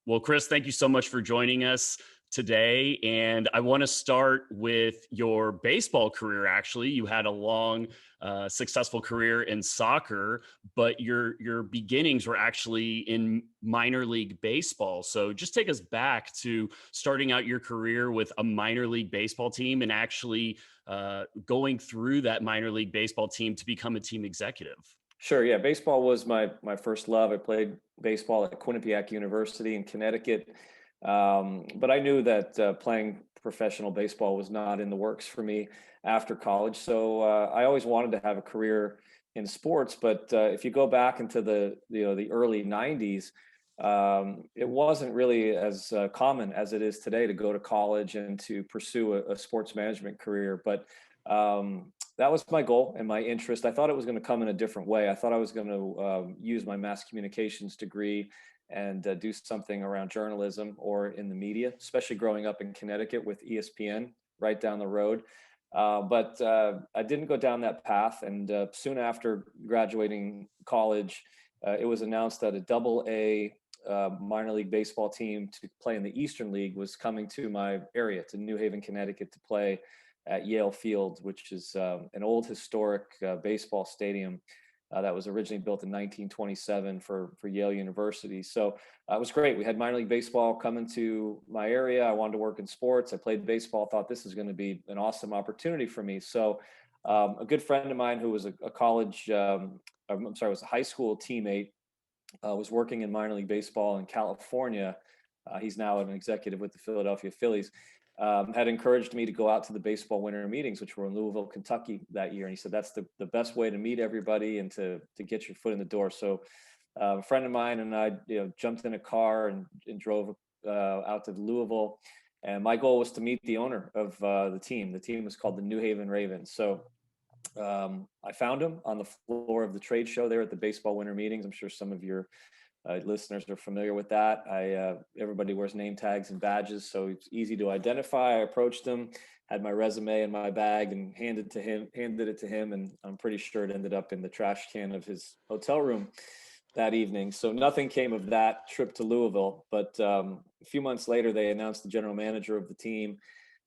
Well, Chris, thank you so much for joining us today. And I want to start with your baseball career. Actually, you had a long, successful career in soccer, but your beginnings were actually in minor league baseball. So just take us back to starting out your career with a minor league baseball team and actually going through that minor league baseball team to become a team executive. Sure. Yeah. Baseball was my first love. I played baseball at Quinnipiac University in Connecticut. But I knew that playing professional baseball was not in the works for me after college. So I always wanted to have a career in sports. But if you go back into the early '90s, it wasn't really as common as it is today to go to college and to pursue a sports management career. But that was my goal and my interest. I thought it was going to come in a different way. I thought I was going to use my mass communications degree and do something around journalism or in the media, especially growing up in Connecticut with ESPN right down the road. But I didn't go down that path. And soon after graduating college, it was announced that a double-A minor league baseball team to play in the Eastern League was coming to my area, to New Haven, Connecticut, to play at Yale Field, which is an old historic baseball stadium that was originally built in 1927 for Yale University. So it was great. We had minor league baseball coming to my area. I wanted to work in sports. I played baseball, thought this is going to be an awesome opportunity for me. So a good friend of mine who was a college, I'm sorry, was a high school teammate, was working in minor league baseball in California. He's now an executive with the Philadelphia Phillies. Had encouraged me to go out to the baseball winter meetings, which were in Louisville, Kentucky that year. And he said, that's the best way to meet everybody and to get your foot in the door. So a friend of mine and I, jumped in a car and drove out to Louisville. And my goal was to meet the owner of the team. The team was called the New Haven Ravens. So I found him on the floor of the trade show there at the baseball winter meetings. I'm sure some of your listeners are familiar with that. Everybody wears name tags and badges, so it's easy to identify. I approached him, had my resume in my bag, and handed it to him, and I'm pretty sure it ended up in the trash can of his hotel room that evening. So nothing came of that trip to Louisville. But a few months later, they announced the general manager of the team,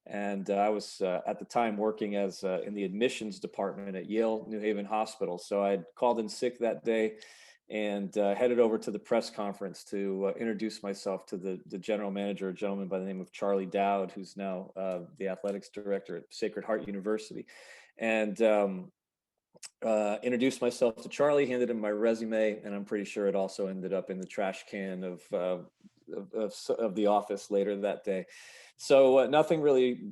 and I was at the time working as in the admissions department at Yale New Haven Hospital. So I'd called in sick that day and headed over to the press conference to introduce myself to the general manager, a gentleman by the name of Charlie Dowd, who's now the athletics director at Sacred Heart University. And introduced myself to Charlie, handed him my resume, and I'm pretty sure it also ended up in the trash can of the office later that day. So nothing really,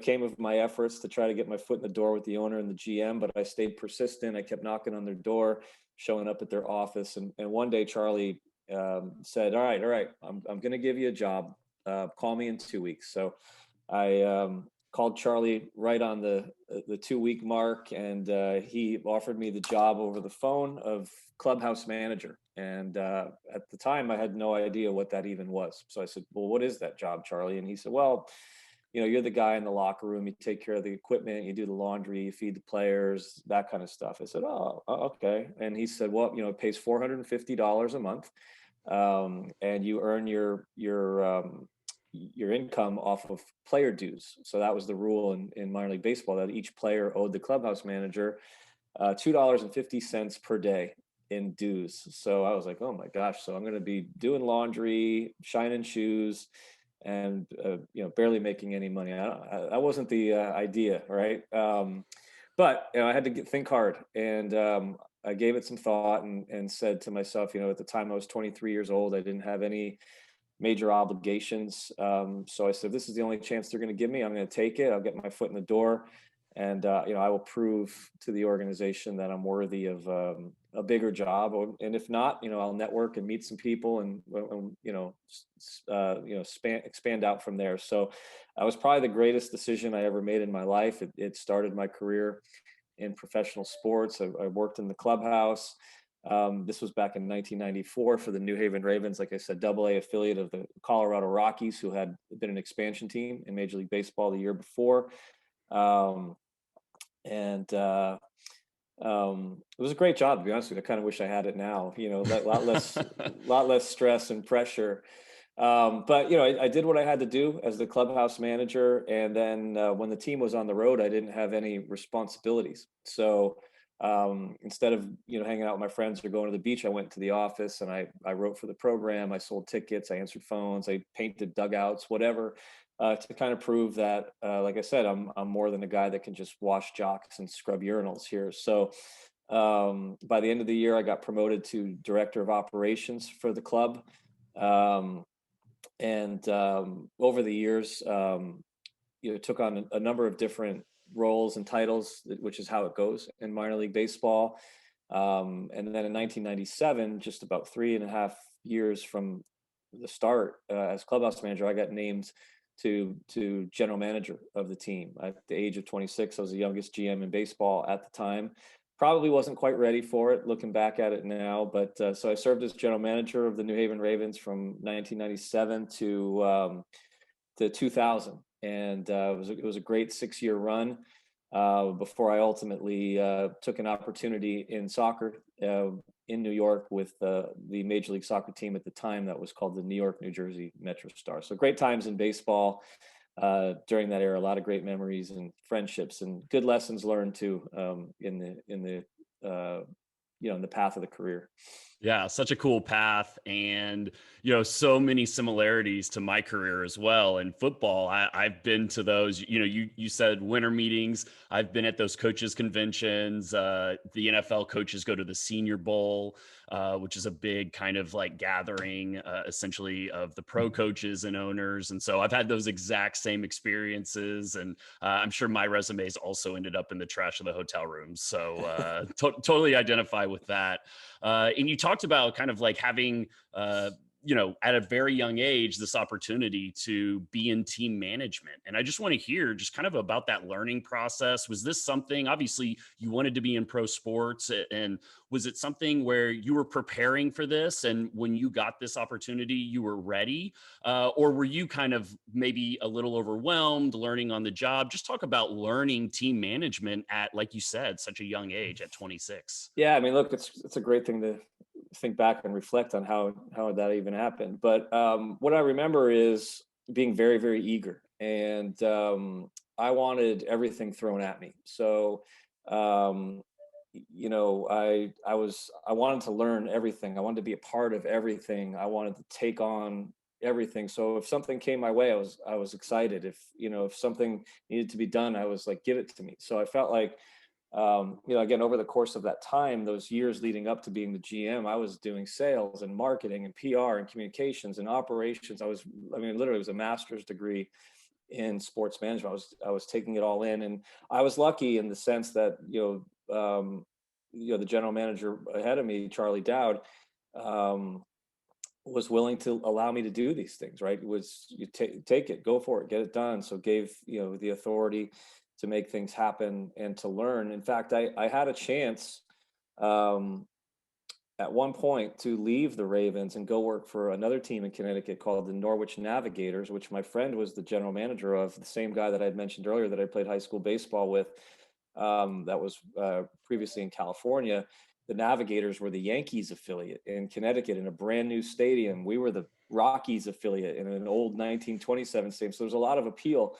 came of my efforts to try to get my foot in the door with the owner and the GM, but I stayed persistent. I kept knocking on their door, showing up at their office, and one day Charlie said, "All right, I'm going to give you a job. Call me in 2 weeks." So I called Charlie right on the 2 week mark, and he offered me the job over the phone of clubhouse manager. And at the time, I had no idea what that even was. So I said, "Well, what is that job, Charlie?" And he said, "Well, you're the guy in the locker room. You take care of the equipment, you do the laundry, you feed the players, that kind of stuff." I said, "Oh, okay." And he said, "Well, it pays $450 a month, and you earn your income off of player dues." So that was the rule in minor league baseball, that each player owed the clubhouse manager $2.50 per day in dues. So I was like, "Oh my gosh!" So I'm going to be doing laundry, shining shoes, and barely making any money. That wasn't the idea, right? But I had to think hard, and I gave it some thought and said to myself, at the time I was 23 years old, I didn't have any major obligations. So I said, this is the only chance they're going to give me. I'm going to take it. I'll get my foot in the door, and I will prove to the organization that I'm worthy of a bigger job. And if not, I'll network and meet some people, and expand out from there. So that was probably the greatest decision I ever made in my life. It started my career in professional sports. I worked in the clubhouse. This was back in 1994 for the New Haven Ravens, like I said, double-A affiliate of the Colorado Rockies, who had been an expansion team in Major League Baseball the year before. And it was a great job, to be honest with you. I kind of wish I had it now, a lot less stress and pressure. But I did what I had to do as the clubhouse manager, and then when the team was on the road, I didn't have any responsibilities. So instead of hanging out with my friends or going to the beach, I went to the office and I wrote for the program. I sold tickets, I answered phones, I painted dugouts, whatever, to kind of prove that, like I said, I'm more than a guy that can just wash jocks and scrub urinals here. So by the end of the year, I got promoted to director of operations for the club. Um, and over the years, took on a number of different roles and titles, which is how it goes in minor league baseball. And then in 1997, just about 3.5 years from the start as clubhouse manager, I got named to general manager of the team. At the age of 26, I was the youngest GM in baseball at the time. Probably wasn't quite ready for it, looking back at it now. But so I served as general manager of the New Haven Ravens from 1997 to 2000, and it was a great 6-year run before I ultimately took an opportunity in soccer in New York with the Major League Soccer team at the time that was called the New York, New Jersey Metro Stars. So great times in baseball during that era. A lot of great memories and friendships and good lessons learned too in the path of the career. Yeah, such a cool path, and so many similarities to my career as well. In football, I've been to those. You said winter meetings. I've been at those coaches conventions. The NFL coaches go to the Senior Bowl, which is a big kind of like gathering, essentially, of the pro coaches and owners. And so I've had those exact same experiences, and I'm sure my resumes also ended up in the trash of the hotel rooms. So totally identify with that. And you talked about kind of like having, at a very young age, this opportunity to be in team management. And I just want to hear just kind of about that learning process. Was this something, obviously, you wanted to be in pro sports, and was it something where you were preparing for this? And when you got this opportunity, you were ready? Or were you kind of maybe a little overwhelmed learning on the job? Just talk about learning team management at, like you said, such a young age at 26. Yeah, I mean, look, it's a great thing to think back and reflect on how that even happened. But what I remember is being very, very eager, and I wanted everything thrown at me. So I wanted to learn everything. I wanted to be a part of everything. I wanted to take on everything. So if something came my way, I was excited. If something needed to be done, I was like, give it to me. So I felt like again, over the course of that time, those years leading up to being the GM, I was doing sales and marketing and PR and communications and operations. Literally, it was a master's degree in sports management. I was taking it all in, and I was lucky in the sense that the general manager ahead of me, Charlie Dowd, was willing to allow me to do these things. Right? It was you take it, go for it, get it done. So gave the authority to make things happen and to learn. In fact, I had a chance um, at one point to leave the Ravens and go work for another team in Connecticut called the Norwich Navigators, which my friend was the general manager of, the same guy that I had mentioned earlier that I played high school baseball with, that was previously in California. The Navigators were the Yankees affiliate in Connecticut in a brand new stadium. We were the Rockies affiliate in an old 1927 stadium. So there's a lot of appeal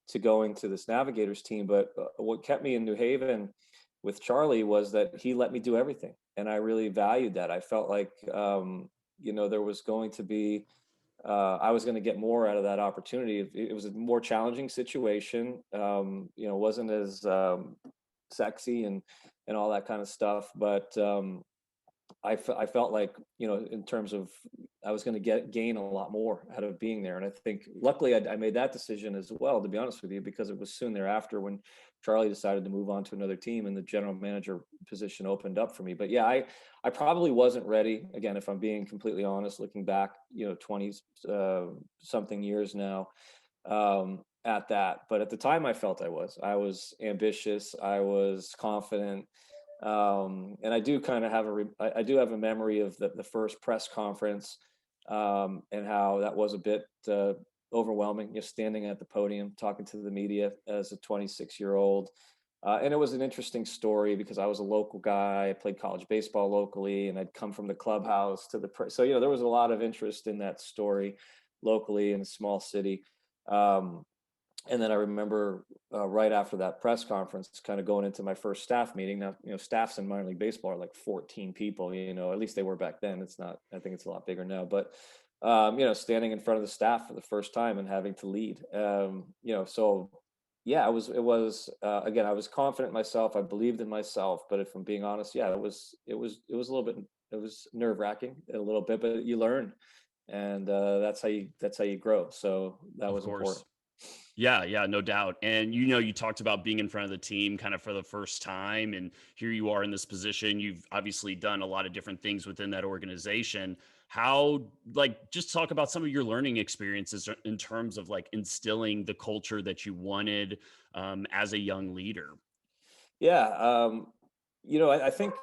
to going to this Navigators team. But what kept me in New Haven with Charlie was that he let me do everything. And I really valued that. I felt like, there was going to be, I was going to get more out of that opportunity. It was a more challenging situation. Wasn't as sexy and all that kind of stuff. But I felt like, in terms of, I was going to gain a lot more out of being there. And I think luckily I made that decision as well, to be honest with you, because it was soon thereafter when Charlie decided to move on to another team and the general manager position opened up for me. But yeah, I probably wasn't ready. Again, if I'm being completely honest, looking back, 20 something years now, at that. But at the time I felt I was ambitious. I was confident. And I do kind of have I do have a memory of the first press conference, and how that was a bit overwhelming, just standing at the podium talking to the media as a 26-year-old. And it was an interesting story because I was a local guy. I played college baseball locally, and I'd come from the clubhouse to the press. So there was a lot of interest in that story. locally in a small city. Um, and then I remember right after that press conference, kind of going into my first staff meeting. Now, staffs in minor league baseball are like 14 people. At least they were back then. It's not. I think it's a lot bigger now. But standing in front of the staff for the first time and having to lead. So yeah, again, I was confident in myself. I believed in myself. But if I'm being honest, yeah, it was a little bit. It was nerve wracking a little bit, but you learn, and that's how you grow. So that Of was course. important. Yeah, yeah, no doubt. And you talked about being in front of the team kind of for the first time, and here you are in this position. You've obviously done a lot of different things within that organization. How, like, just talk about some of your learning experiences in terms of like instilling the culture that you wanted as a young leader. Yeah, I think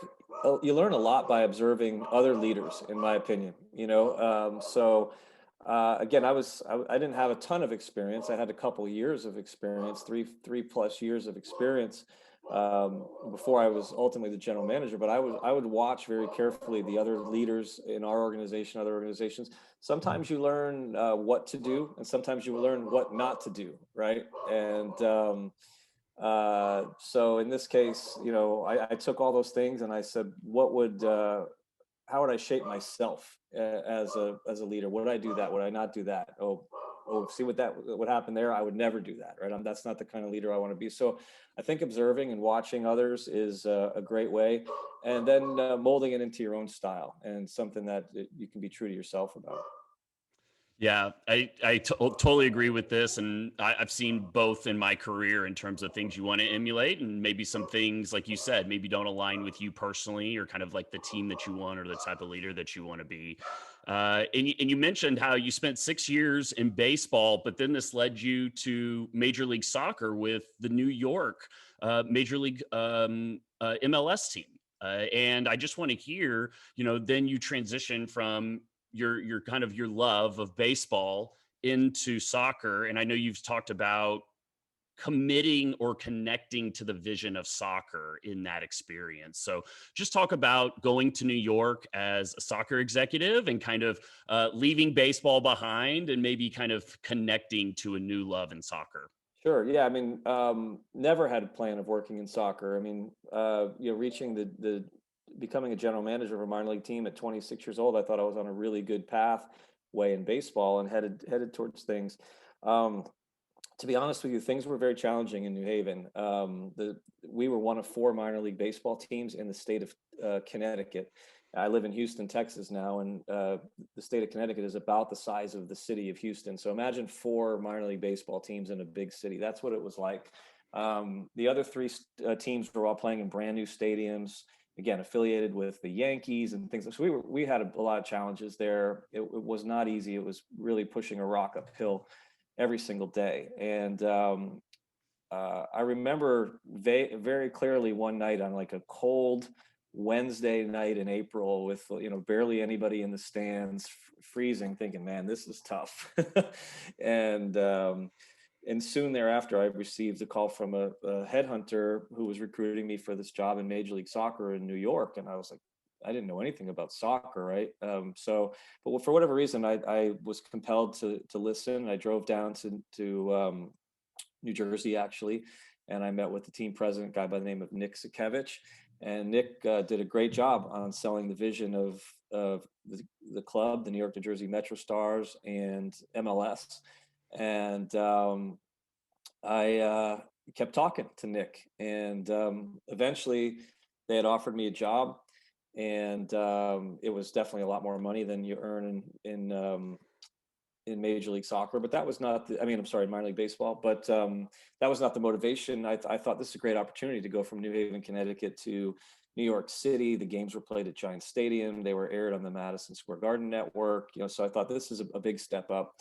you learn a lot by observing other leaders, in my opinion. Again, I didn't have a ton of experience. I had a couple years of experience, three plus years of experience before I was ultimately the general manager. But I would watch very carefully the other leaders in our organization, other organizations. Sometimes you learn what to do, and sometimes you learn what not to do, right? So in this case, I took all those things and I said, how would I shape myself as a leader? Would I do that? Would I not do that? See what happened there. I would never do that, right? That's not the kind of leader I want to be. So I think observing and watching others is a great way, and then molding it into your own style and something that you can be true to yourself about. Yeah, totally agree with this. And I've seen both in my career in terms of things you want to emulate, and maybe some things, like you said, maybe don't align with you personally or kind of like the team that you want or the type of leader that you want to be. And you mentioned how you spent 6 years in baseball, but then this led you to Major League Soccer with the New York Major League MLS team. And I just want to hear, then you transition from your kind of your love of baseball into soccer. And I know you've talked about committing or connecting to the vision of soccer in that experience. So just talk about going to New York as a soccer executive and kind of leaving baseball behind and maybe kind of connecting to a new love in soccer. Sure. Yeah. I mean, never had a plan of working in soccer. I mean, reaching the becoming a general manager of a minor league team at 26 years old, I thought I was on a really good pathway in baseball and headed towards things. Um, to be honest with you, things were very challenging in New Haven. We were one of four minor league baseball teams in the state of Connecticut. I live in Houston, Texas now, and the state of Connecticut is about the size of the city of Houston. So imagine four minor league baseball teams in a big city. That's what it was like. The other three teams were all playing in brand new stadiums, again affiliated with the Yankees and things. So we had a lot of challenges there. It was not easy. It was really pushing a rock uphill every single day. And I remember very clearly one night on like a cold Wednesday night in April with barely anybody in the stands, freezing, thinking, "Man, this is tough." and and soon thereafter, I received a call from a headhunter who was recruiting me for this job in Major League Soccer in New York, and I was like, I didn't know anything about soccer, right? But for whatever reason, I was compelled to listen. I drove down to New Jersey actually, and I met with the team president, a guy by the name of Nick Sikevich, and Nick did a great job on selling the vision of the club, the New York, New Jersey Metro Stars, and MLS. And I kept talking to Nick, and eventually they had offered me a job, and it was definitely a lot more money than you earn in Major League Soccer. But that was not the, I mean, I'm sorry, minor league baseball. But that was not the motivation. I thought this is a great opportunity to go from New Haven, Connecticut to New York City. The games were played at Giant Stadium. They were aired on the Madison Square Garden network. So I thought this is a big step up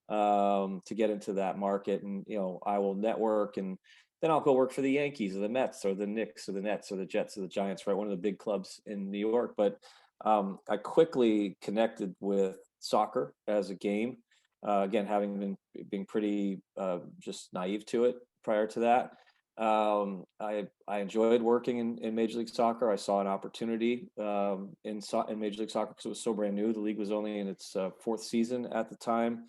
to get into that market. And, I will network, and then I'll go work for the Yankees or the Mets or the Knicks or the Nets or the Jets or the Giants, right? One of the big clubs in New York. But I quickly connected with soccer as a game. Again, having being pretty just naive to it prior to that. I enjoyed working in Major League Soccer. I saw an opportunity in Major League Soccer because it was so brand new. The league was only in its fourth season at the time.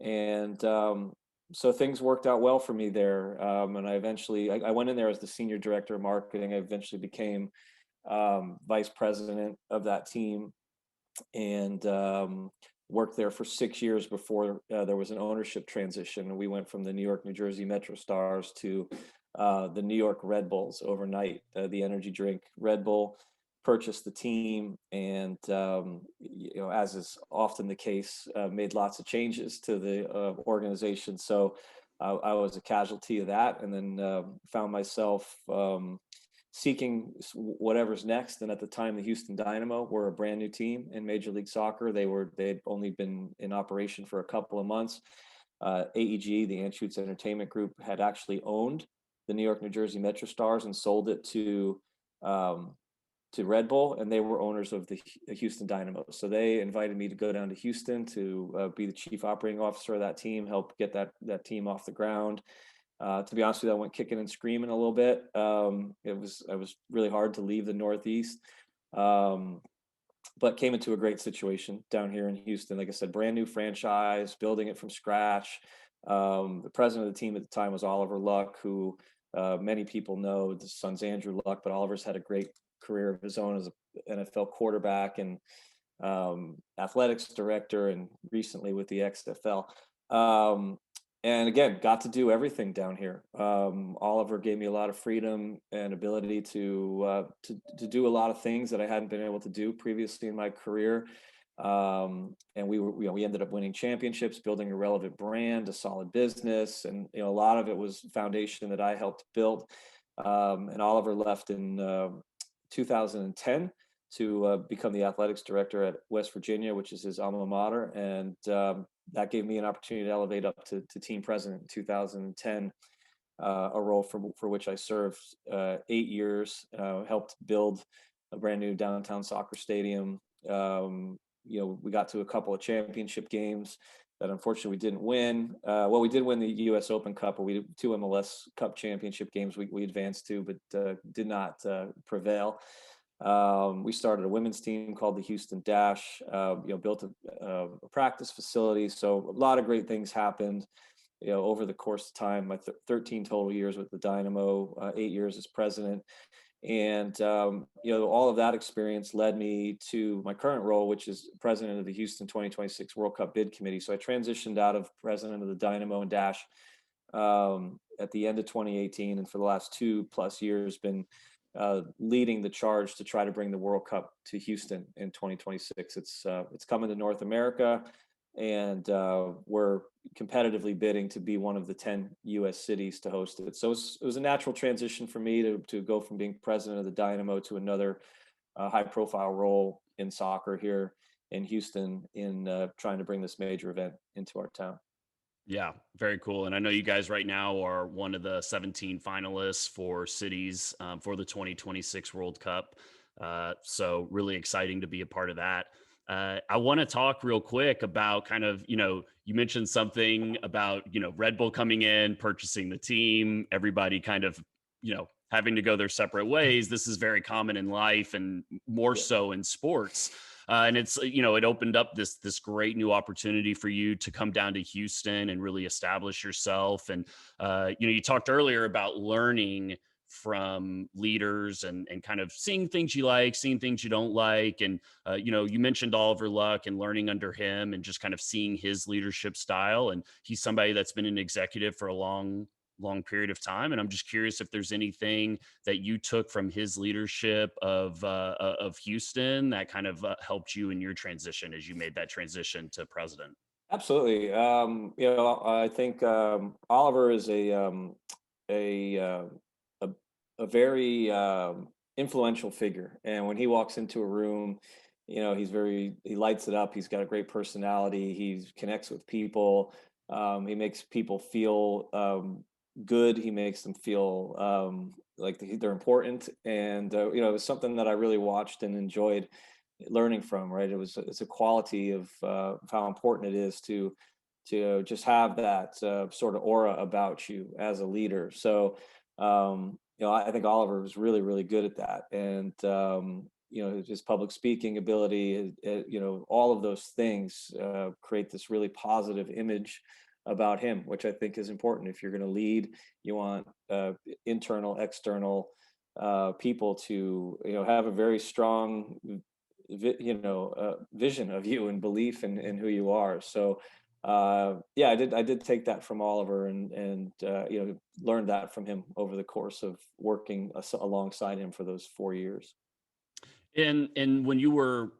And so things worked out well for me there. And I went in there as the senior director of marketing. I eventually became vice president of that team, and worked there for 6 years before there was an ownership transition. And we went from the New York, New Jersey Metro Stars to the New York Red Bulls overnight. The energy drink Red Bull purchased the team, and as is often the case, made lots of changes to the organization. So I was a casualty of that, and then found myself seeking whatever's next. And at the time, the Houston Dynamo were a brand new team in Major League Soccer. They'd only been in operation for a couple of months. AEG, the Anschutz Entertainment Group, had actually owned the New York, New Jersey Metro Stars and sold it to Red Bull, and they were owners of the Houston Dynamo. So they invited me to go down to Houston to be the chief operating officer of that team, help get that team off the ground. To be honest with you, I went kicking and screaming a little bit. It was really hard to leave the Northeast, but came into a great situation down here in Houston. Like I said, brand new franchise, building it from scratch. The president of the team at the time was Oliver Luck, who many people know. The son's Andrew Luck, but Oliver's had a great career of his own as an NFL quarterback and athletics director, and recently with the XFL. And again, got to do everything down here. Oliver gave me a lot of freedom and ability to do a lot of things that I hadn't been able to do previously in my career. And we ended up winning championships, building a relevant brand, a solid business, and a lot of it was foundation that I helped build. And Oliver left in 2010 to become the athletics director at West Virginia, which is his alma mater, and that gave me an opportunity to elevate up to team president in 2010, a role for which I served 8 years, helped build a brand new downtown soccer stadium. We got to a couple of championship games that unfortunately we didn't win. We did win the U.S. Open Cup, or we did 2 MLS Cup championship games we advanced to, but did not prevail. We started a women's team called the Houston Dash, built a practice facility. So a lot of great things happened, over the course of time. My 13 total years with the Dynamo, 8 years as president. And, all of that experience led me to my current role, which is president of the Houston 2026 World Cup Bid Committee. So I transitioned out of president of the Dynamo and Dash at the end of 2018. And for the last 2+ years, been leading the charge to try to bring the World Cup to Houston in 2026. It's coming to North America, and we're competitively bidding to be one of the 10 U.S. cities to host it. So it was a natural transition for me to go from being president of the Dynamo to another high-profile role in soccer here in Houston, in trying to bring this major event into our town. Yeah, very cool. And I know you guys right now are one of the 17 finalists for cities for the 2026 World Cup. So really exciting to be a part of that. I want to talk real quick about kind of, you mentioned something about, Red Bull coming in, purchasing the team, everybody kind of, having to go their separate ways. This is very common in life and more so in sports. And it's, it opened up this great new opportunity for you to come down to Houston and really establish yourself. And, you talked earlier about learning from leaders and kind of seeing things you like, seeing things you don't like. And, you mentioned Oliver Luck and learning under him and just kind of seeing his leadership style. And he's somebody that's been an executive for a long period of time. And I'm just curious if there's anything that you took from his leadership of Houston that kind of helped you in your transition as you made that transition to president. Absolutely. I think Oliver is a very influential figure, and when he walks into a room, he lights it up. He's got a great personality. He connects with people. He makes people feel good. He makes them feel like they're important, and it was something that I really watched and enjoyed learning from. Right, it's a quality of how important it is to just have that sort of aura about you as a leader. So I think Oliver was really, really good at that, and his public speaking ability, all of those things create this really positive image about him, which I think is important. If you're going to lead, you want internal, external people to, have a very strong, vision of you and belief in who you are. So, yeah, I did take that from Oliver and learned that from him over the course of working alongside him for those 4 years. And when you were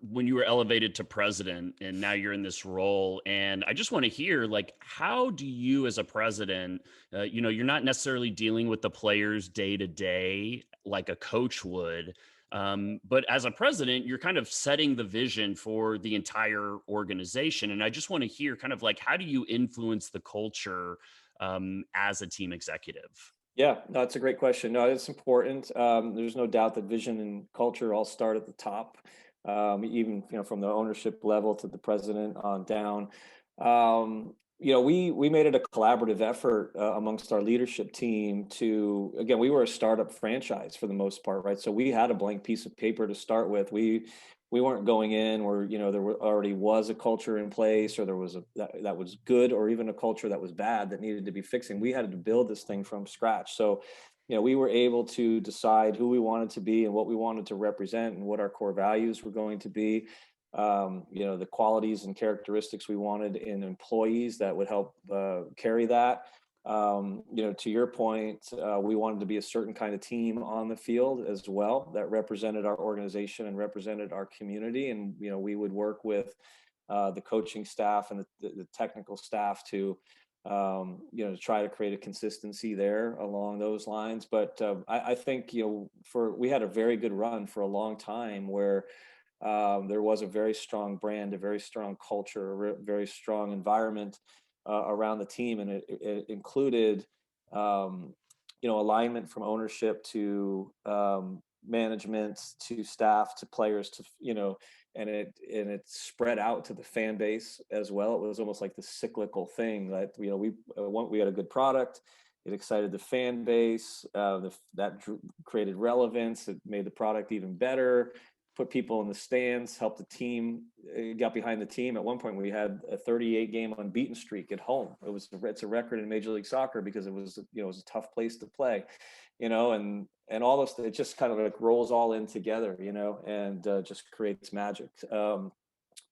elevated to president and now you're in this role, and I just want to hear, like, how do you as a president, you're not necessarily dealing with the players day to day like a coach would, but as a president you're kind of setting the vision for the entire organization, and I just want to hear kind of like, how do you influence the culture as a team executive? Yeah, no, it's a great question. No, it's important. There's no doubt that vision and culture all start at the top, even from the ownership level to the president on down. We made it a collaborative effort amongst our leadership team to, again, we were a startup franchise for the most part, right? So we had a blank piece of paper to start with. We weren't going in where already was a culture in place, or there was that was good, or even a culture that was bad that needed to be fixing. We had to build this thing from scratch. So we were able to decide who we wanted to be and what we wanted to represent and what our core values were going to be. The qualities and characteristics we wanted in employees that would help carry that. To your point, we wanted to be a certain kind of team on the field as well that represented our organization and represented our community. And, we would work with the coaching staff and the technical staff to, to try to create a consistency there along those lines. But I think, we had a very good run for a long time where there was a very strong brand, a very strong culture, a very strong environment around the team, and it included, alignment from ownership to management to staff to players to and it spread out to the fan base as well. It was almost like the cyclical thing that we had a good product. It excited the fan base. Created relevance. It made the product even better. Put people in the stands, helped the team, got behind the team. At one point, we had a 38 game unbeaten streak at home. It's a record in Major League Soccer because it was a tough place to play, and all this. It just kind of like rolls all in together, and just creates magic.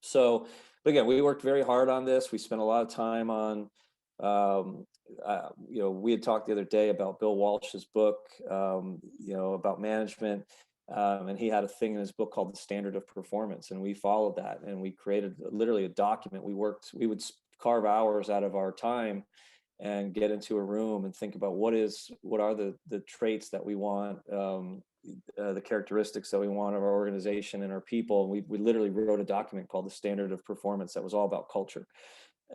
So, but again, we worked very hard on this. We spent a lot of time on. We had talked the other day about Bill Walsh's book, about management. And he had a thing in his book called The Standard of Performance, and we followed that, and we created literally a document. We would carve hours out of our time and get into a room and think about what are the traits that we want, the characteristics that we want of our organization and our people. And we literally wrote a document called The Standard of Performance that was all about culture.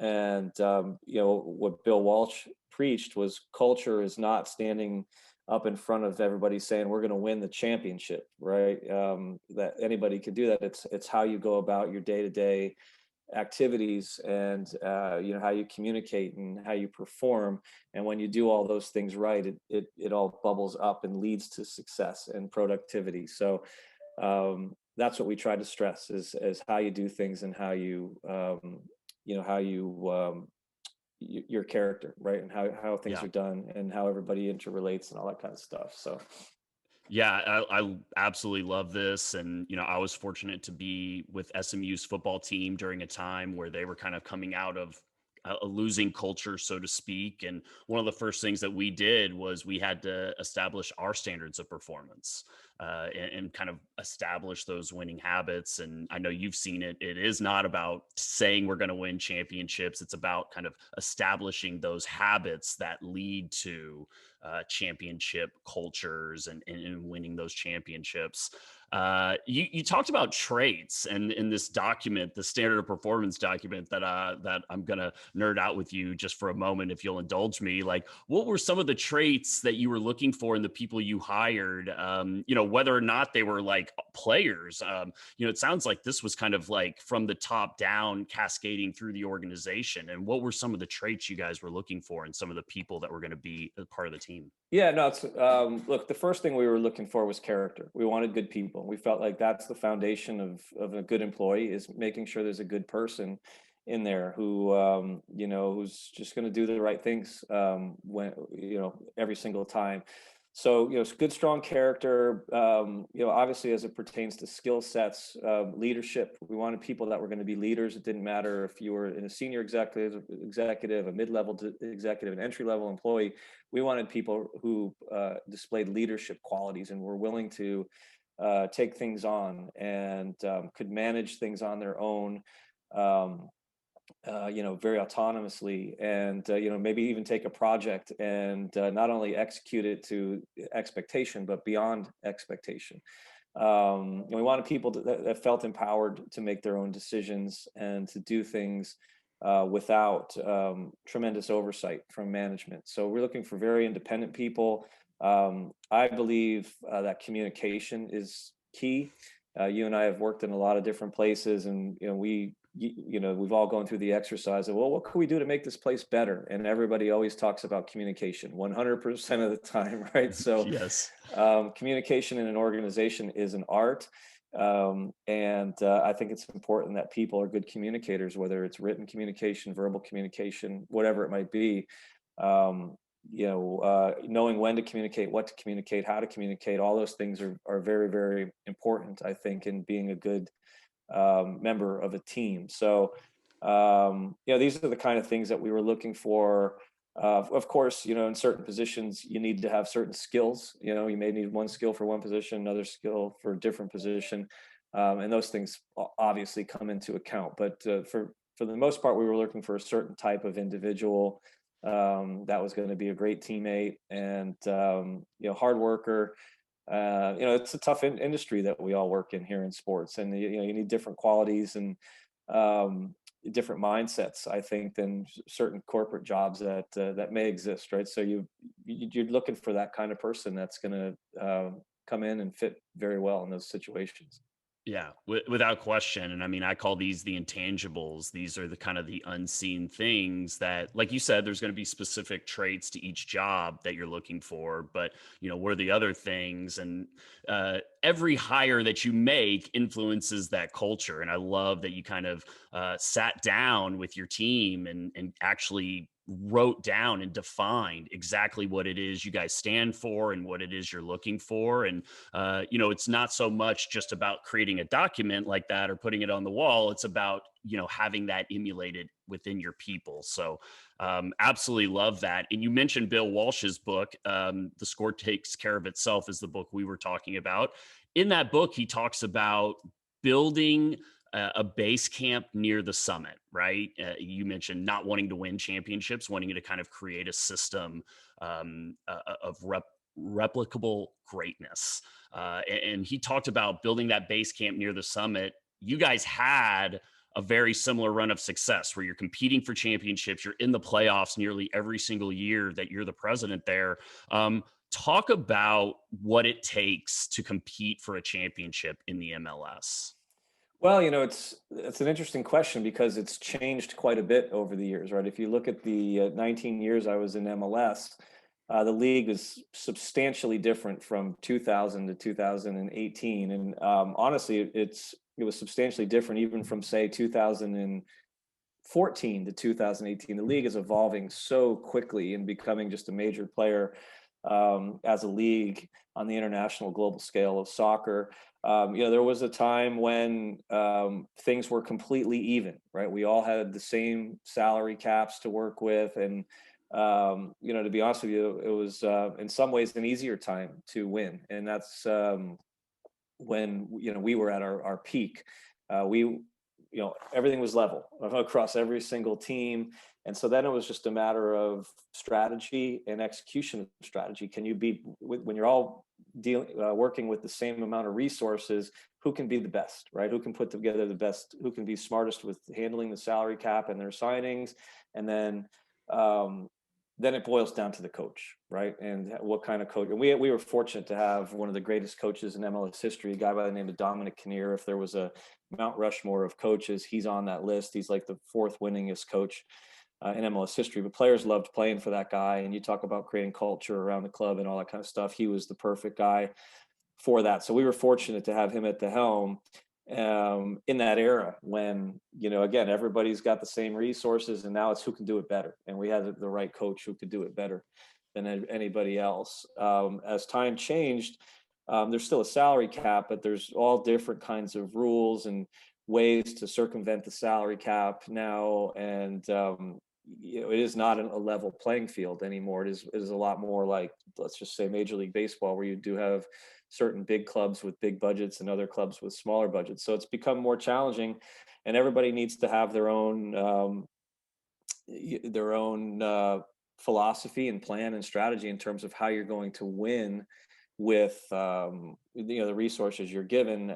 And what Bill Walsh preached was culture is not standing up in front of everybody saying we're going to win the championship, right? That anybody could do that. It's how you go about your day-to-day activities, and how you communicate and how you perform. And when you do all those things right, it all bubbles up and leads to success and productivity. So that's what we try to stress is how you do things and how you your character, right? And how things Yeah. are done and how everybody interrelates and all that kind of stuff. So Yeah, I absolutely love this. And, I was fortunate to be with SMU's football team during a time where they were kind of coming out of a losing culture, so to speak. And one of the first things that we did was we had to establish our standards of performance, and kind of establish those winning habits. And I know you've seen it. It is not about saying we're going to win championships. It's about kind of establishing those habits that lead to championship cultures and winning those championships. You talked about traits, and in this document, the standard of performance document that I'm gonna nerd out with you just for a moment, if you'll indulge me. Like, what were some of the traits that you were looking for in the people you hired? Whether or not they were like players. It sounds like this was kind of like from the top down, cascading through the organization. And what were some of the traits you guys were looking for in some of the people that were going to be a part of the team? yeah, no, it's look, the first thing we were looking for was character. We wanted good people. people. We felt like that's the foundation of a good employee, is making sure there's a good person in there who, who's just going to do the right things, when, every single time. So, good, strong character, obviously as it pertains to skill sets, leadership. We wanted people that were going to be leaders. It didn't matter if you were in a senior executive, a mid-level executive, an entry-level employee. We wanted people who displayed leadership qualities and were willing to take things on, and could manage things on their own. Um, very autonomously, and maybe even take a project and not only execute it to expectation, but beyond expectation. And we wanted people that felt empowered to make their own decisions and to do things without tremendous oversight from management. So we're looking for very independent people. I believe that communication is key. You and I have worked in a lot of different places, and we've all gone through the exercise of, well, what can we do to make this place better? And everybody always talks about communication 100% of the time, right? So Yes. communication in an organization is an art. And I think it's important that people are good communicators, whether it's written communication, verbal communication, whatever it might be. Knowing when to communicate, what to communicate, how to communicate, all those things are very, very important, I think, in being a good member of a team. So, these are the kind of things that we were looking for. Of course, in certain positions, you need to have certain skills. You may need one skill for one position, another skill for a different position. And those things obviously come into account. But for the most part, we were looking for a certain type of individual that was going to be a great teammate and, hard worker. It's a tough industry that we all work in here in sports, and you need different qualities and different mindsets, I think, than certain corporate jobs that may exist, right? So you're looking for that kind of person that's going to come in and fit very well in those situations. Yeah, without question. And I mean, I call these the intangibles. These are the kind of the unseen things that, like you said, there's going to be specific traits to each job that you're looking for. But, what are the other things? And every hire that you make influences that culture. And I love that you kind of sat down with your team and actually wrote down and defined exactly what it is you guys stand for and what it is you're looking for. And it's not so much just about creating a document like that or putting it on the wall. It's about, having that emulated within your people. So absolutely love that. And you mentioned Bill Walsh's book, The Score Takes Care of Itself is the book we were talking about. In that book, he talks about building a base camp near the summit, right? You mentioned not wanting to win championships, wanting to kind of create a system of replicable greatness. And he talked about building that base camp near the summit. You guys had a very similar run of success where you're competing for championships. You're in the playoffs nearly every single year that you're the president there. Talk about what it takes to compete for a championship in the MLS. Well, it's an interesting question because it's changed quite a bit over the years, right? If you look at the 19 years I was in MLS, the league is substantially different from 2000 to 2018, and honestly, it was substantially different even from, say, 2014 to 2018. The league is evolving so quickly and becoming just a major player as a league on the international global scale of soccer. There was a time when things were completely even, right? We all had the same salary caps to work with. And, to be honest with you, it was in some ways an easier time to win. And that's when, we were at our peak. Everything was level across every single team. And so then it was just a matter of strategy and execution of strategy. Can you be, when you're all working with the same amount of resources, who can be the best, right? Who can put together the best, who can be smartest with handling the salary cap and their signings? And then it boils down to the coach, right? And what kind of coach. And we were fortunate to have one of the greatest coaches in MLS history, a guy by the name of Dominic Kinnear. If there was a Mount Rushmore of coaches, he's on that list. He's like the fourth winningest coach in MLS history. But players loved playing for that guy. And you talk about creating culture around the club and all that kind of stuff. He was the perfect guy for that. So we were fortunate to have him at the helm in that era when, again, everybody's got the same resources, and now it's who can do it better. And we had the right coach who could do it better than anybody else. As time changed, there's still a salary cap, but there's all different kinds of rules and ways to circumvent the salary cap now. And it is not a level playing field anymore. It is a lot more like, let's just say, Major League Baseball, where you do have certain big clubs with big budgets and other clubs with smaller budgets. So it's become more challenging, and everybody needs to have their own philosophy and plan and strategy in terms of how you're going to win with the resources you're given.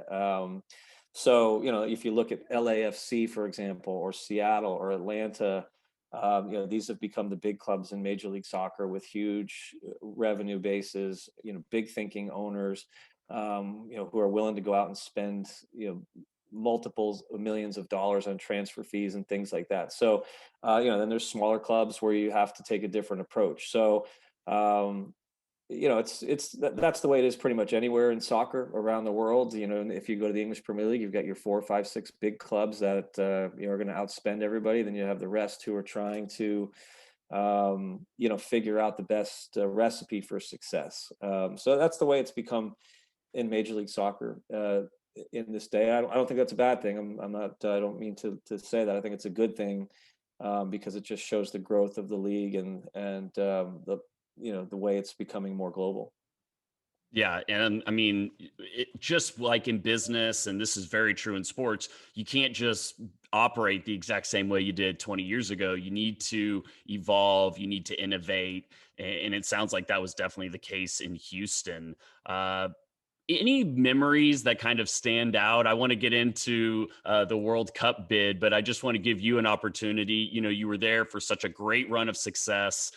So if you look at LAFC, for example, or Seattle or Atlanta, these have become the big clubs in Major League Soccer with huge revenue bases, big thinking owners, who are willing to go out and spend, multiples of millions of dollars on transfer fees and things like that. So, then there's smaller clubs where you have to take a different approach. So, that's the way it is pretty much anywhere in soccer around the world. And if you go to the English Premier League, you've got your 4, 5, 6 big clubs that are going to outspend everybody. Then you have the rest who are trying to figure out the best recipe for success. So that's the way it's become in Major League Soccer in this day. I don't think that's a bad thing. I'm not. I don't mean to say that. I think it's a good thing because it just shows the growth of the league and the way it's becoming more global. Yeah. And I mean, just like in business, and this is very true in sports, you can't just operate the exact same way you did 20 years ago. You need to evolve, you need to innovate. And it sounds like that was definitely the case in Houston. Any memories that kind of stand out? I want to get into the World Cup bid, but I just want to give you an opportunity. You were there for such a great run of success,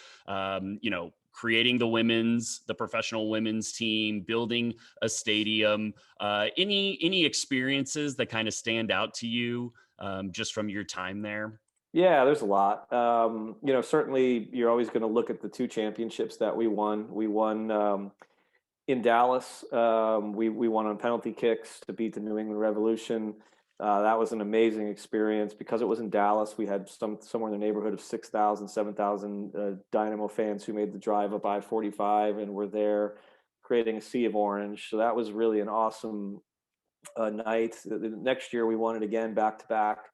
creating the professional women's team, building a stadium. Any experiences that kind of stand out to you just from your time there? Yeah, there's a lot. Certainly you're always going to look at the 2 championships that we won. We won in Dallas. We won on penalty kicks to beat the New England Revolution. That was an amazing experience because it was in Dallas. We had somewhere in the neighborhood of 6,000, 7,000 Dynamo fans who made the drive up I-45 and were there creating a sea of orange. So that was really an awesome night. The next year we won it again back to back.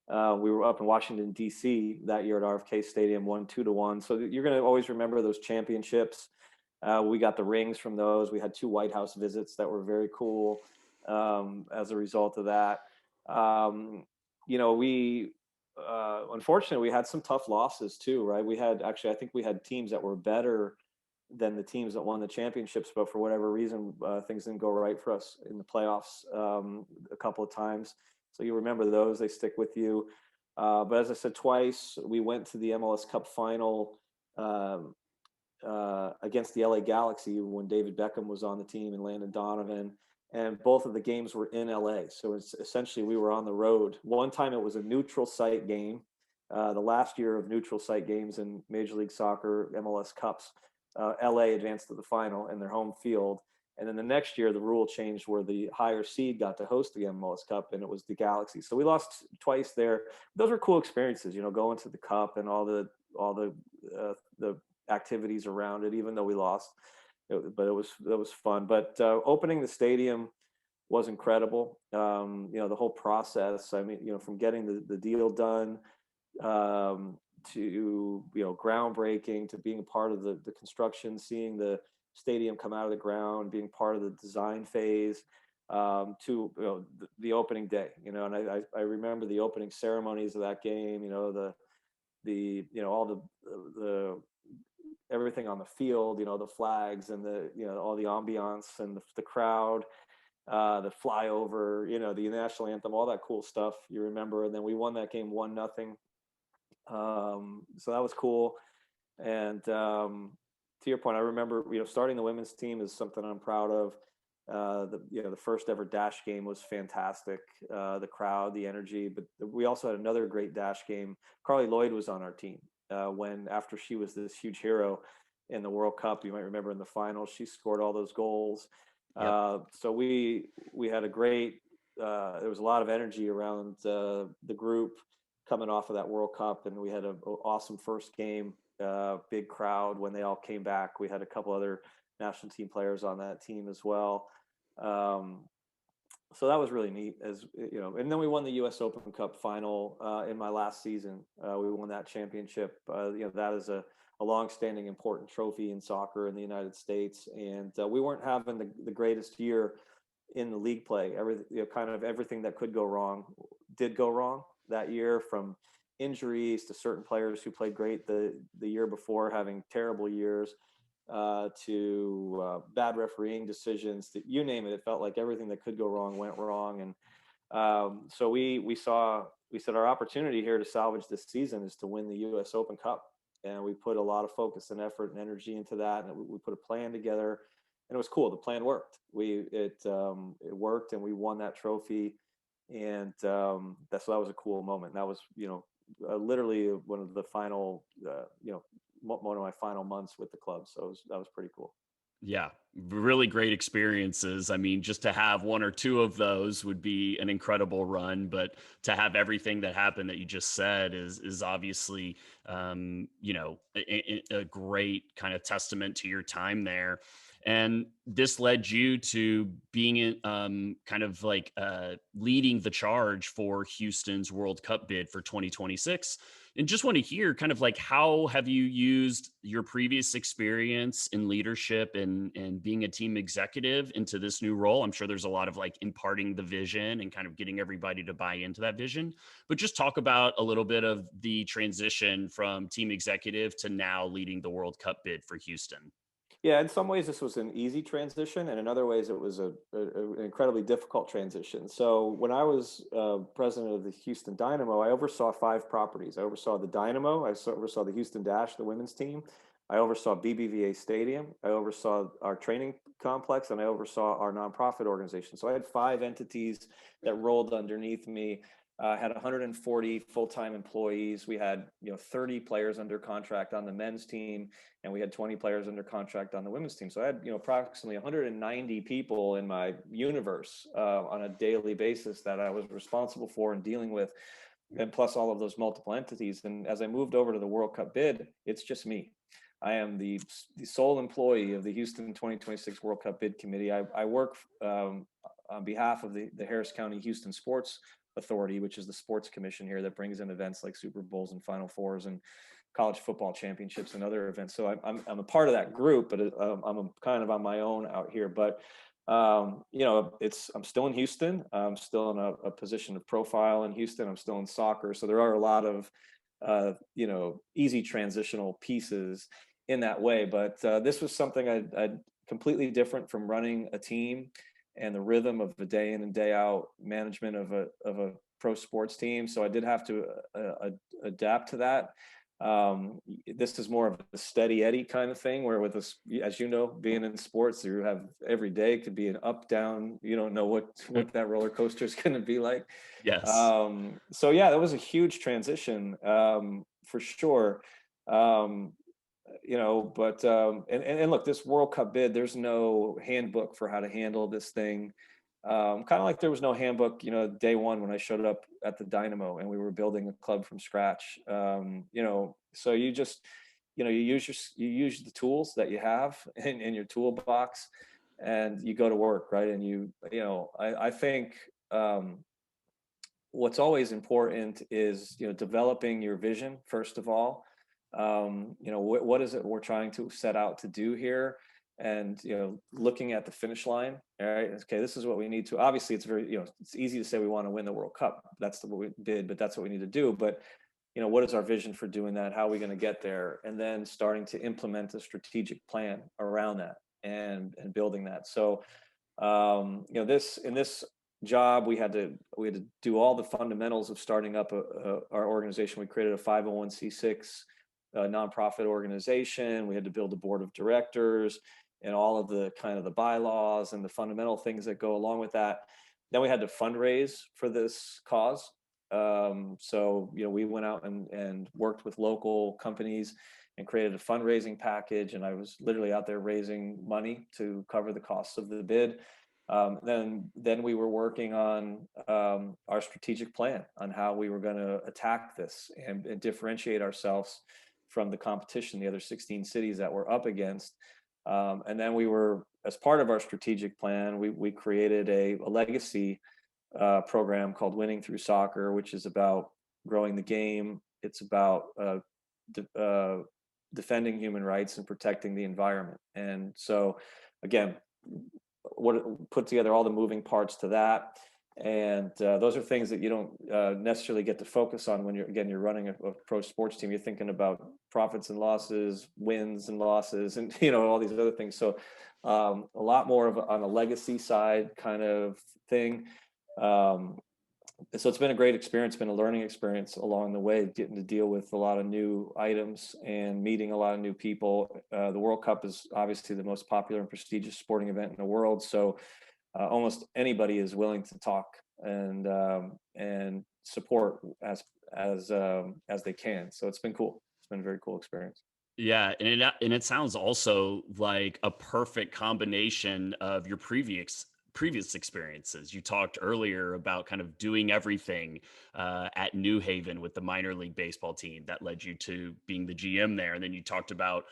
We were up in Washington, D.C. that year at RFK Stadium, won 2-1. So you're going to always remember those championships. We got the rings from those. We had 2 White House visits that were very cool as a result of that. We unfortunately we had some tough losses too, right? I think we had teams that were better than the teams that won the championships, but for whatever reason, things didn't go right for us in the playoffs a couple of times. So you remember those; they stick with you. But as I said, twice we went to the MLS Cup final against the LA Galaxy when David Beckham was on the team and Landon Donovan. And both of the games were in LA. So it's essentially we were on the road. One time it was a neutral site game. The last year of neutral site games in Major League Soccer MLS Cups, LA advanced to the final in their home field. And then the next year, the rule changed where the higher seed got to host the MLS Cup, and it was the Galaxy. So we lost twice there. Those were cool experiences, going to the Cup and all the activities around it, even though we lost. But it was fun. But opening the stadium was incredible. The whole process. I mean, from getting the deal done to groundbreaking, to being a part of the construction, seeing the stadium come out of the ground, being part of the design phase, to the opening day. And I remember the opening ceremonies of that game. All the everything on the field, the flags and all the ambiance and the crowd, the flyover, the national anthem, all that cool stuff you remember. And then we won that game 1-0. So that was cool. And to your point, I remember, starting the women's team is something I'm proud of. The first ever Dash game was fantastic. The crowd, the energy, but we also had another great Dash game. Carly Lloyd was on our team. After she was this huge hero in the World Cup, you might remember in the finals, she scored all those goals. Yep. So we had a great. There was a lot of energy around the group coming off of that World Cup, and we had an awesome first game. Big crowd when they all came back. We had a couple other national team players on that team as well. Um, so that was really neat, as you know. And then we won the U.S. Open Cup final in my last season. We won that championship. That is a long-standing important trophy in soccer in the United States. And we weren't having the greatest year in the league play. Kind of everything that could go wrong did go wrong that year, from injuries to certain players who played great the year before having terrible years, to bad refereeing decisions. You name it. It felt like everything that could go wrong went wrong. And so we said our opportunity here to salvage this season is to win the U.S. Open Cup, and we put a lot of focus and effort and energy into that. And we put a plan together, and it was cool. The plan worked. It worked, and we won that trophy. And that was a cool moment. That was literally one of the final one of my final months with the club. So that was pretty cool. Yeah, really great experiences. I mean, just to have one or two of those would be an incredible run, but to have everything that happened that you just said is obviously, a great kind of testament to your time there. And this led you to being in, kind of like leading the charge for Houston's World Cup bid for 2026. And just want to hear kind of like, how have you used your previous experience in leadership and being a team executive into this new role? I'm sure there's a lot of like imparting the vision and kind of getting everybody to buy into that vision, but just talk about a little bit of the transition from team executive to now leading the World Cup bid for Houston. Yeah, in some ways this was an easy transition, and in other ways it was an incredibly difficult transition. So when I was president of the Houston Dynamo, I oversaw 5 properties. I oversaw the Dynamo, oversaw the Houston Dash, the women's team. I oversaw BBVA Stadium. I oversaw our training complex, and I oversaw our nonprofit organization. So I had 5 entities that rolled underneath me. Had 140 full-time employees. We had 30 players under contract on the men's team, and we had 20 players under contract on the women's team. So I had approximately 190 people in my universe on a daily basis that I was responsible for and dealing with, and plus all of those multiple entities. And as I moved over to the World Cup bid, it's just me. I am the sole employee of the Houston 2026 World Cup Bid Committee. I work on behalf of the Harris County Houston Sports Authority, which is the sports commission here that brings in events like Super Bowls and Final Fours and college football championships and other events. So I'm a part of that group, but I'm kind of on my own out here. But I'm still in Houston. I'm still in a position of profile in Houston. I'm still in soccer, so there are a lot of easy transitional pieces in that way. But this was something I'd completely different from running a team and the rhythm of the day in and day out management of a pro sports team. So I did have to adapt to that. This is more of a steady Eddie kind of thing, where with us, as you know, being in sports, you have every day could be an up, down, you don't know what that roller coaster is going to be like. Yes. So yeah, that was a huge transition, for sure. And look, this World Cup bid, there's no handbook for how to handle this thing. Kind of like there was no handbook, day one when I showed up at the Dynamo and we were building a club from scratch. So you just, you use the tools that you have in your toolbox, and you go to work, right? And I think what's always important is developing your vision first of all. What is it we're trying to set out to do here, and looking at the finish line. All right, okay, this is what we need to. Obviously it's very it's easy to say we want to win the World Cup. That's what we did, but that's what we need to do. But what is our vision for doing that? How are we going to get there? And then starting to implement a strategic plan around that, and building that. So this job, we had to do all the fundamentals of starting up our organization. We created a 501c6 nonprofit organization. We had to build a board of directors and all of the kind of the bylaws and the fundamental things that go along with that. Then we had to fundraise for this cause. So we went out and worked with local companies and created a fundraising package. And I was literally out there raising money to cover the costs of the bid. Then we were working on our strategic plan on how we were going to attack this and differentiate ourselves from the competition, the other 16 cities that we're up against. And then we were, as part of our strategic plan, we created a legacy program called Winning Through Soccer, which is about growing the game. It's about defending human rights and protecting the environment. And so, again, put together all the moving parts to that. And those are things that you don't necessarily get to focus on when you're running a pro sports team. You're thinking about profits and losses, wins and losses, and all these other things. So a lot more of on a legacy side kind of thing. So it's been a great experience, been a learning experience along the way, getting to deal with a lot of new items and meeting a lot of new people. The World Cup is obviously the most popular and prestigious sporting event in the world. So almost anybody is willing to talk and support as they can. So it's been cool. It's been a very cool experience. Yeah, and it sounds also like a perfect combination of your previous experiences. You talked earlier about kind of doing everything at New Haven with the minor league baseball team that led you to being the GM there, and then you talked about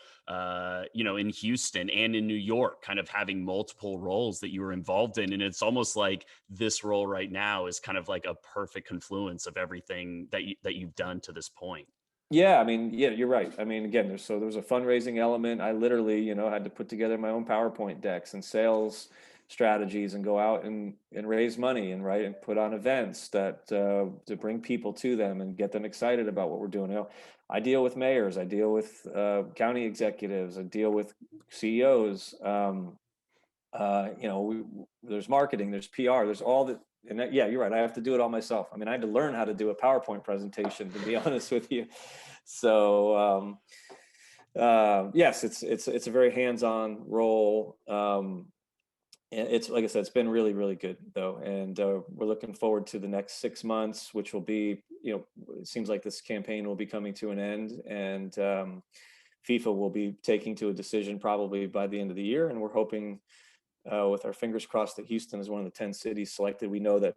in Houston and in New York, kind of having multiple roles that you were involved in, and it's almost like this role right now is kind of like a perfect confluence of everything that you've done to this point. Yeah, I mean, yeah, you're right. I mean, again, there's a fundraising element. I literally, had to put together my own PowerPoint decks and sales strategies and go out and raise money and and put on events that to bring people to them and get them excited about what we're doing. I deal with mayors, I deal with county executives, I deal with CEOs. There's marketing, there's PR, there's all that. And yeah, you're right. I have to do it all myself. I mean, I had to learn how to do a PowerPoint presentation, to be honest with you. So yes, it's a very hands-on role. And it's, like I said, it's been really, really good though. And we're looking forward to the next 6 months, which will be, it seems like this campaign will be coming to an end, and FIFA will be taking to a decision probably by the end of the year. And we're hoping, with our fingers crossed, that Houston is one of the 10 cities selected. We know that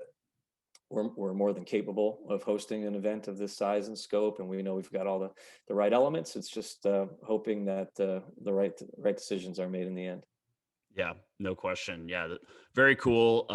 we're more than capable of hosting an event of this size and scope, and we know we've got all the right elements. It's just hoping that the right decisions are made in the end. Yeah, no question. Yeah, very cool.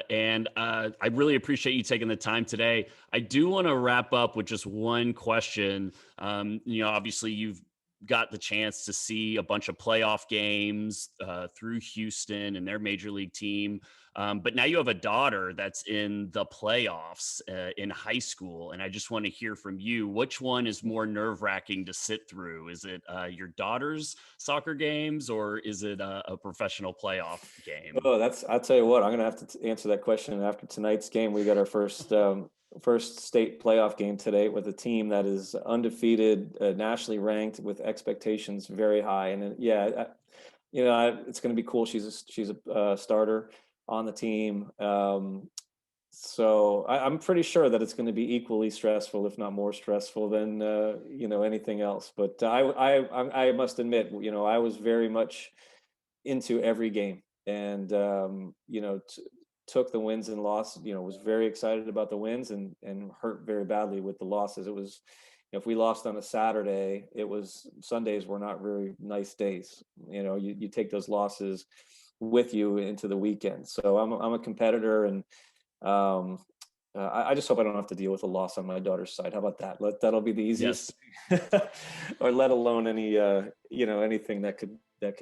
And I really appreciate you taking the time today. I do want to wrap up with just one question. Obviously you've got the chance to see a bunch of playoff games through Houston and their major league team. But now you have a daughter that's in the playoffs in high school. And I just want to hear from you, which one is more nerve-wracking to sit through? Is it your daughter's soccer games, or is it a professional playoff game? Oh, I'll tell you what, I'm going to have to answer that question after tonight's game. We got our first state playoff game today with a team that is undefeated, nationally ranked, with expectations very high. And yeah, it's going to be cool. She's a starter on the team. So I'm pretty sure that it's going to be equally stressful, if not more stressful than anything else. But I must admit, I was very much into every game, and took the wins and losses. Was very excited about the wins and hurt very badly with the losses. It was, if we lost on a Saturday, Sundays were not very nice days. You take those losses with you into the weekend. So I'm a competitor, and I just hope I don't have to deal with a loss on my daughter's side. How about that? That'll be the easiest. Yes. Or let alone any anything that could that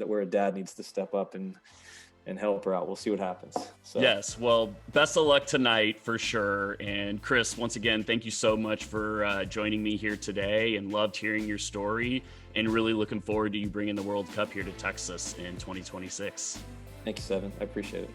where a dad needs to step up and help her out. We'll see what happens. So. Yes. Well, best of luck tonight for sure. And Chris, once again, thank you so much for joining me here today, and loved hearing your story, and really looking forward to you bringing the World Cup here to Texas in 2026. Thank you, Evan. I appreciate it.